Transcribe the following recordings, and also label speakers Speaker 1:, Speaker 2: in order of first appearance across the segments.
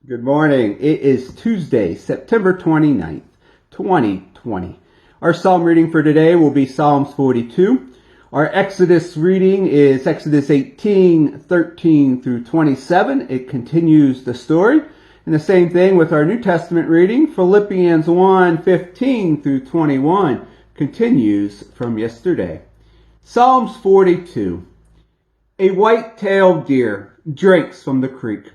Speaker 1: Good morning. It is Tuesday, September 29th, 2020. Our psalm reading for today will be Psalms 42. Our Exodus reading is Exodus 18, 13 through 27. It continues the story. And the same thing with our New Testament reading, Philippians 1, 15 through 21, continues from yesterday. Psalms 42. A white-tailed deer drinks from the creek.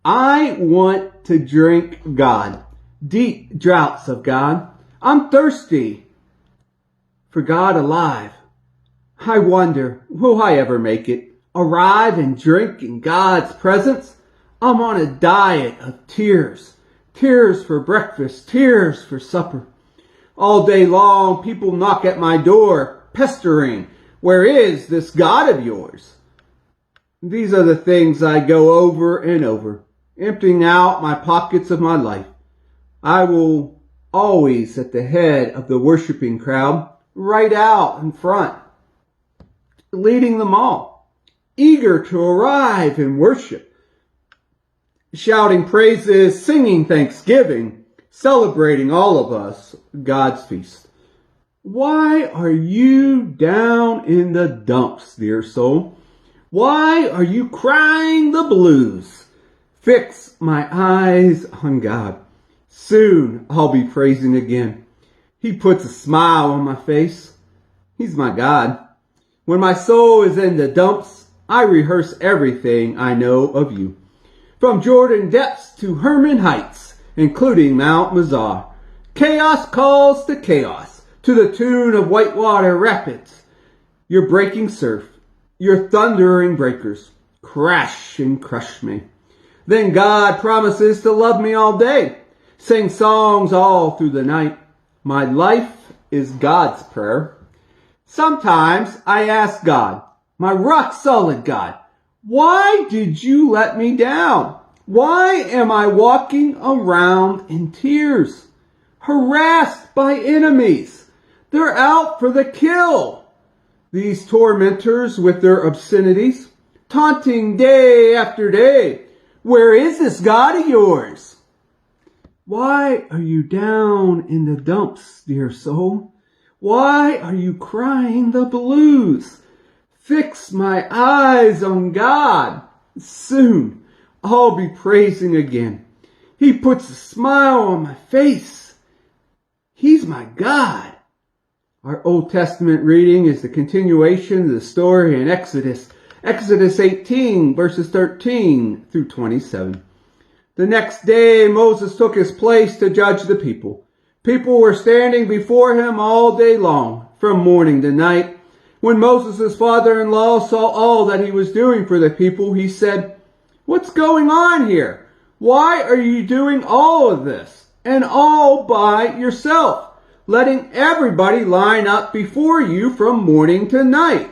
Speaker 1: I want to drink God, deep draughts of God. I'm thirsty for God alive. I wonder, will I ever make it? Arrive and drink in God's presence? I'm on a diet of tears. Tears for breakfast, tears for supper. All day long, people knock at my door, pestering, where is this God of yours? These are the things I go over and over, emptying out my pockets of my life. I will always at the head of the worshiping crowd, right out in front, leading them all, eager to arrive and worship, shouting praises, singing thanksgiving, celebrating all of us God's feast. Why are you down in the dumps, dear soul? Why are you crying the blues? Fix my eyes on God. Soon I'll be praising again. He puts a smile on my face. He's my God. When my soul is in the dumps, I rehearse everything I know of you. From Jordan depths to Hermon heights, including Mount Mizar. Chaos calls to chaos, to the tune of whitewater rapids. Your breaking surf, your thundering breakers, crash and crush me. Then God promises to love me all day, sing songs all through the night. My life is God's prayer. Sometimes I ask God, my rock-solid God, why did you let me down? Why am I walking around in tears, harassed by enemies? They're out for the kill. These tormentors with their obscenities, taunting day after day. Where is this God of yours? Why are you down in the dumps, dear soul? Why are you crying the blues? Fix my eyes on God. Soon I'll be praising again. He puts a smile on my face. He's my God. Our Old Testament reading is the continuation of the story in Exodus 18, verses 13 through 27. The next day, Moses took his place to judge the people. People were standing before him all day long, from morning to night. When Moses' father-in-law saw all that he was doing for the people, he said, "What's going on here? Why are you doing all of this, and all by yourself, letting everybody line up before you from morning to night?"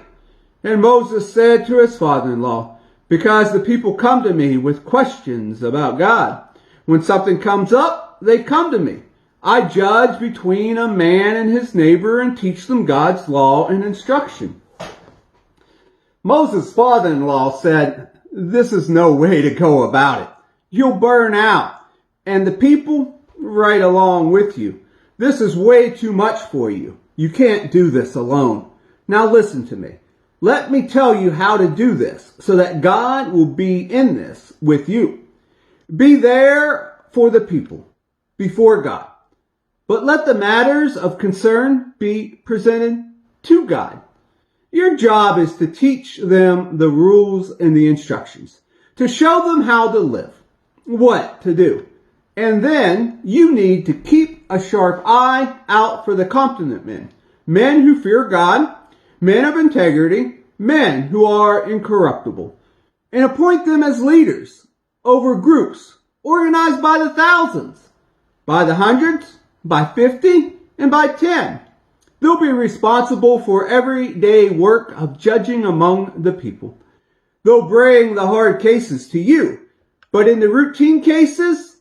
Speaker 1: And Moses said to his father-in-law, "Because the people come to me with questions about God. When something comes up, they come to me. I judge between a man and his neighbor and teach them God's law and instruction." Moses' father-in-law said, "This is no way to go about it. You'll burn out, and the people right along with you. This is way too much for you. You can't do this alone. Now listen to me. Let me tell you how to do this so that God will be in this with you. Be there for the people, before God. But let the matters of concern be presented to God. Your job is to teach them the rules and the instructions, to show them how to live, what to do. And then you need to keep a sharp eye out for the competent men who fear God, men of integrity, men who are incorruptible, and appoint them as leaders over groups organized by the thousands, by the hundreds, by 50, and by 10. They'll be responsible for everyday work of judging among the people. They'll bring the hard cases to you, but in the routine cases,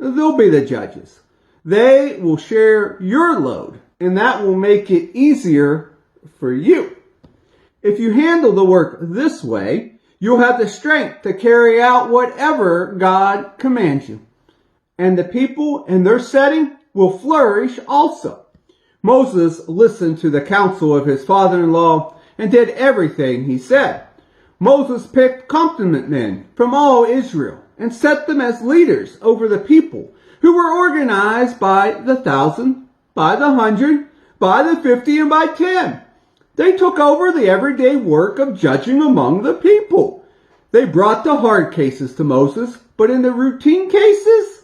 Speaker 1: they'll be the judges. They will share your load, and that will make it easier for you. If you handle the work this way, You'll have the strength to carry out whatever God commands you. And the people in their setting will flourish also. Moses listened to the counsel of his father-in-law and did everything he said. Moses picked competent men from all Israel and set them as leaders over the people, who were organized by the 1,000, by the 100, by the 50, and by 10. They took over the everyday work of judging among the people. They brought the hard cases to Moses, but in the routine cases,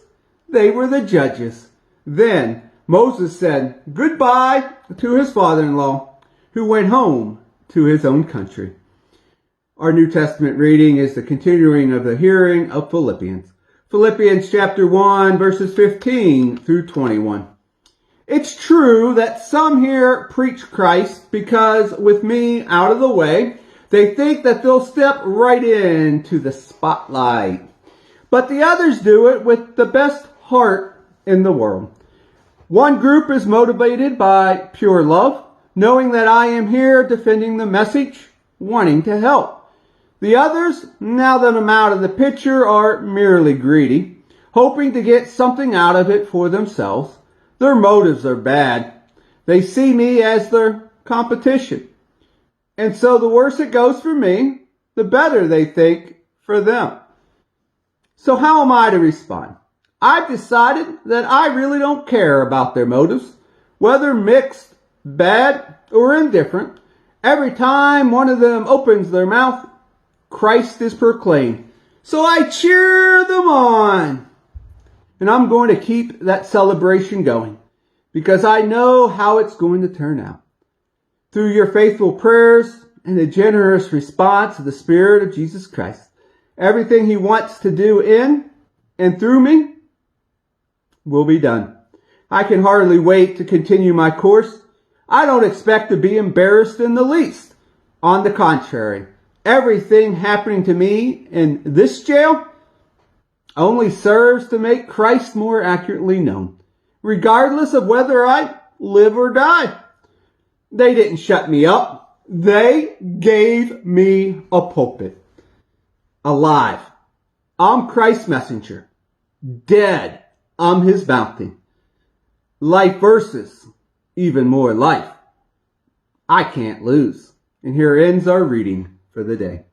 Speaker 1: they were the judges. Then Moses said goodbye to his father-in-law, who went home to his own country. Our New Testament reading is the continuing of the hearing of Philippians. Philippians chapter 1, verses 15 through 21. It's true that some here preach Christ because with me out of the way, they think that they'll step right into the spotlight. But the others do it with the best heart in the world. One group is motivated by pure love, knowing that I am here defending the message, wanting to help. The others, now that I'm out of the picture, are merely greedy, hoping to get something out of it for themselves. Their motives are bad. They see me as their competition. And so the worse it goes for me, the better they think for them. So how am I to respond? I've decided that I really don't care about their motives, whether mixed, bad, or indifferent. Every time one of them opens their mouth, Christ is proclaimed. So I cheer them on. And I'm going to keep that celebration going because I know how it's going to turn out. Through your faithful prayers and the generous response of the Spirit of Jesus Christ, everything He wants to do in and through me will be done. I can hardly wait to continue my course. I don't expect to be embarrassed in the least. On the contrary, everything happening to me in this jail only serves to make Christ more accurately known, regardless of whether I live or die. They didn't shut me up. They gave me a pulpit. Alive, I'm Christ's messenger. Dead, I'm His bounty. Life versus even more life. I can't lose. And here ends our reading for the day.